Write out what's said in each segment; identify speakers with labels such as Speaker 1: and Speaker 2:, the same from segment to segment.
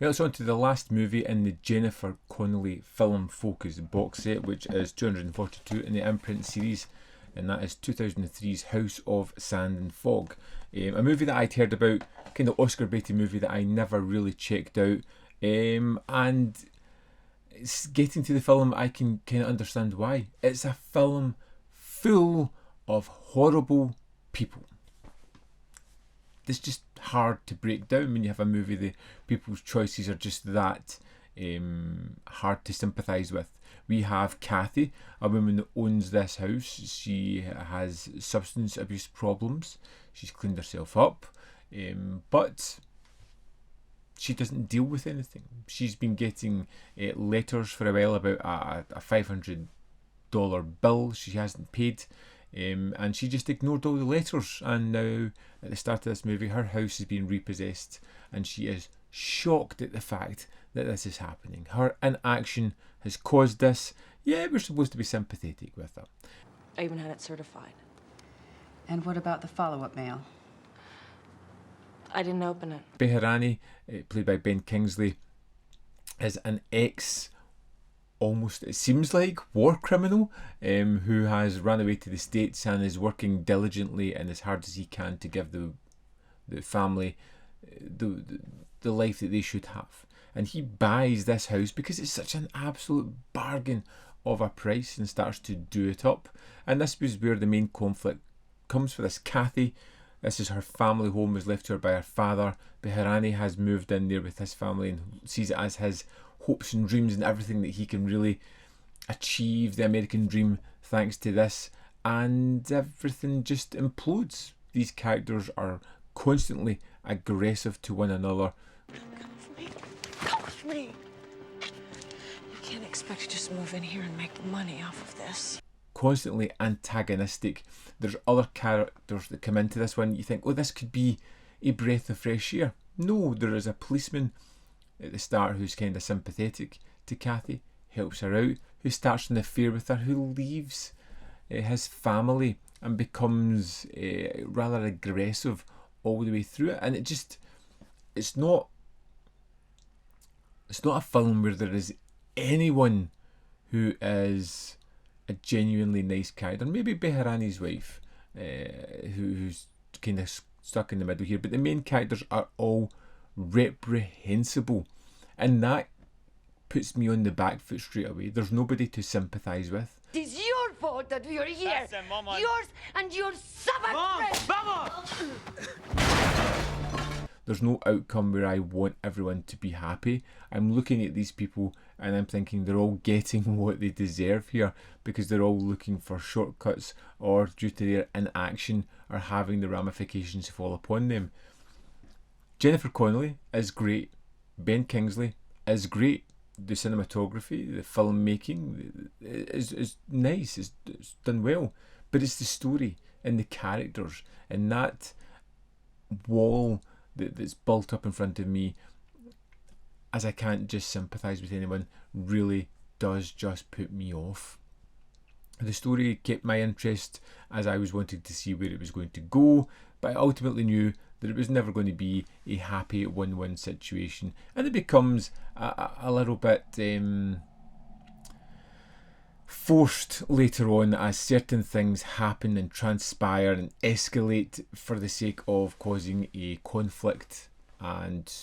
Speaker 1: Well, it's on to the last movie in the Jennifer Connelly Film Focus box set, which is 242 in the Imprint series, and that is 2003's House of Sand and Fog. A movie that I'd heard about, kind of Oscar baited movie that I never really checked out, and it's getting to the film, I can kind of understand why. It's a film full of horrible people. It's just hard to break down when you have a movie. The people's choices are just that hard to sympathise with. We have Kathy, a woman that owns this house. She has substance abuse problems. She's cleaned herself up, but she doesn't deal with anything. She's been getting letters for a while about a $500 bill she hasn't paid. And she just ignored all the letters, and now at the start of this movie her house is being repossessed and she is shocked at the fact that this is happening. Her inaction has caused this. Yeah, we're supposed to be sympathetic with her.
Speaker 2: I even had it certified.
Speaker 3: And what about the follow-up mail?
Speaker 2: I didn't open it.
Speaker 1: Behrani, played by Ben Kingsley, is an almost, it seems like, war criminal who has run away to the States and is working diligently and as hard as he can to give the family the life that they should have. And he buys this house because it's such an absolute bargain of a price and starts to do it up. And this was where the main conflict comes for this Kathy. This is her family home, was left to her by her father. Behrani has moved in there with his family and sees it as his hopes and dreams and everything that he can really achieve the American dream thanks to this, and everything just implodes. These characters are constantly aggressive to one another.
Speaker 2: Come with me. Come with me. You can't expect to just move in here and make money off of this.
Speaker 1: Constantly antagonistic. There's other characters that come into this one. You think, oh, this could be a breath of fresh air. No, there is a policeman at the start who's kind of sympathetic to Kathy, helps her out, who starts an affair with her, who leaves his family and becomes rather aggressive all the way through it. And it's not a film where there is anyone who is a genuinely nice character. Maybe Behrani's wife, who's kind of stuck in the middle here, but the main characters are all reprehensible, and that puts me on the back foot straight away. There's nobody to sympathise with.
Speaker 4: It's your fault that we are here. Yours and your Sabbath friend.
Speaker 1: There's no outcome where I want everyone to be happy. I'm looking at these people and I'm thinking they're all getting what they deserve here, because they're all looking for shortcuts, or due to their inaction are having the ramifications fall upon them. Jennifer Connelly is great. Ben Kingsley is great. The cinematography, the filmmaking is nice. It's done well. But it's the story and the characters and that wall that's built up in front of me, as I can't just sympathise with anyone, really does just put me off. The story kept my interest as I was wanting to see where it was going to go, but I ultimately knew that it was never going to be a happy win-win situation, and it becomes a little bit forced later on as certain things happen and transpire and escalate for the sake of causing a conflict and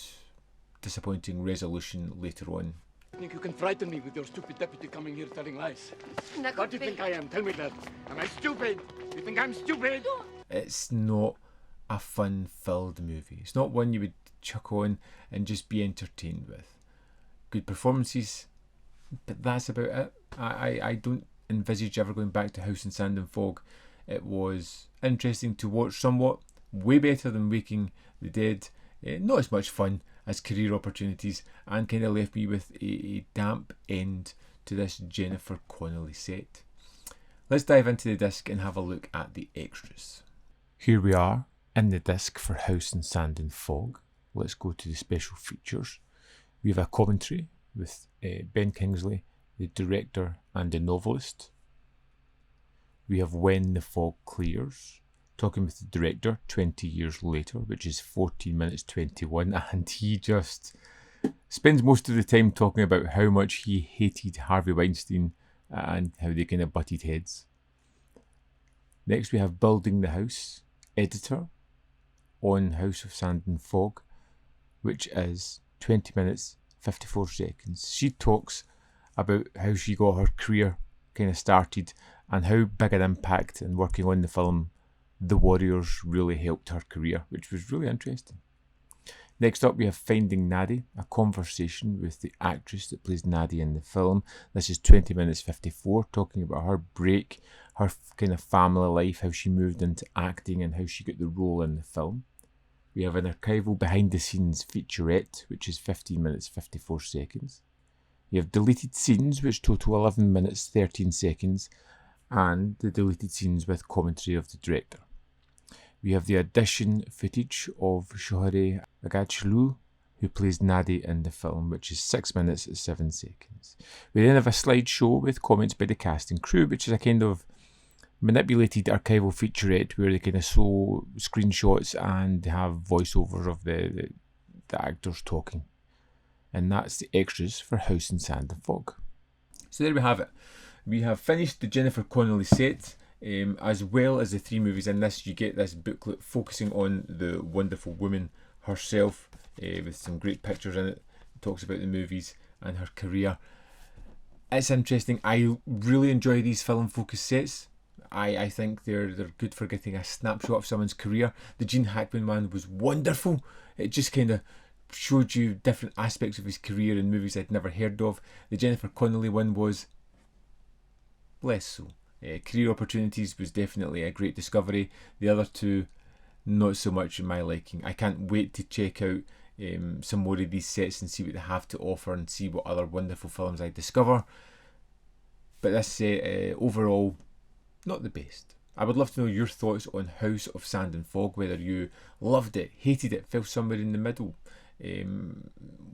Speaker 1: disappointing resolution later on.
Speaker 5: I think you can frighten me with your stupid deputy coming here telling lies. What do you think I am? Tell me that. Am I stupid? You think I'm stupid?
Speaker 1: It's not a fun-filled movie. It's not one you would chuck on and just be entertained with. Good performances, but that's about it. I don't envisage ever going back to House and Sand and Fog. It was interesting to watch somewhat, way better than Waking the Dead. Not as much fun as Career Opportunities, and kind of left me with a damp end to this Jennifer Connelly set. Let's dive into the disc and have a look at the extras. Here we are in the disc for House and Sand and Fog. Let's go to the special features. We have a commentary with Ben Kingsley, the director and the novelist. We have When the Fog Clears, talking with the director 20 years later, which is 14 minutes 21, and he just spends most of the time talking about how much he hated Harvey Weinstein and how they kind of butted heads. Next we have Building the House, editor on House of Sand and Fog, which is 20 minutes 54 seconds. She talks about how she got her career kind of started and how big an impact in working on the film The Warriors really helped her career, which was really interesting. Next up we have Finding Naddie, a conversation with the actress that plays Naddie in the film. This is 20 minutes 54, talking about her break, her kind of family life, how she moved into acting and how she got the role in the film. We have an archival behind the scenes featurette, which is 15 minutes 54 seconds. You have deleted scenes, which total 11 minutes 13 seconds, and the deleted scenes with commentary of the director. We have the audition footage of Shohreh Agachlu, who plays Naddie in the film, which is 6 minutes 7 seconds. We then have a slideshow with comments by the cast and crew, which is a kind of manipulated archival featurette where they kind of show screenshots and have voiceovers of the actors talking. And that's the extras for House and Sand and Fog. So there we have it. We have finished the Jennifer Connelly set. As well as the 3 movies in this, you get this booklet focusing on the wonderful woman herself, with some great pictures in it. It talks about the movies and her career. It's interesting. I really enjoy these film focus sets. I think they're good for getting a snapshot of someone's career. The Gene Hackman one was wonderful. It just kind of showed you different aspects of his career in movies I'd never heard of. The Jennifer Connelly one was less so. Career Opportunities was definitely a great discovery. The other two, not so much in my liking. I can't wait to check out some more of these sets and see what they have to offer and see what other wonderful films I discover. But this set, overall, not the best. I would love to know your thoughts on House of Sand and Fog, whether you loved it, hated it, fell somewhere in the middle.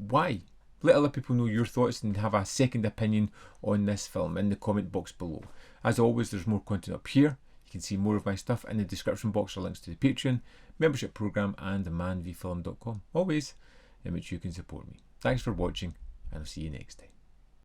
Speaker 1: Why? Let other people know your thoughts and have a second opinion on this film in the comment box below. As always, there's more content up here. You can see more of my stuff in the description box, or links to the Patreon, membership program and manvfilm.com, always in which you can support me. Thanks for watching, and I'll see you next time.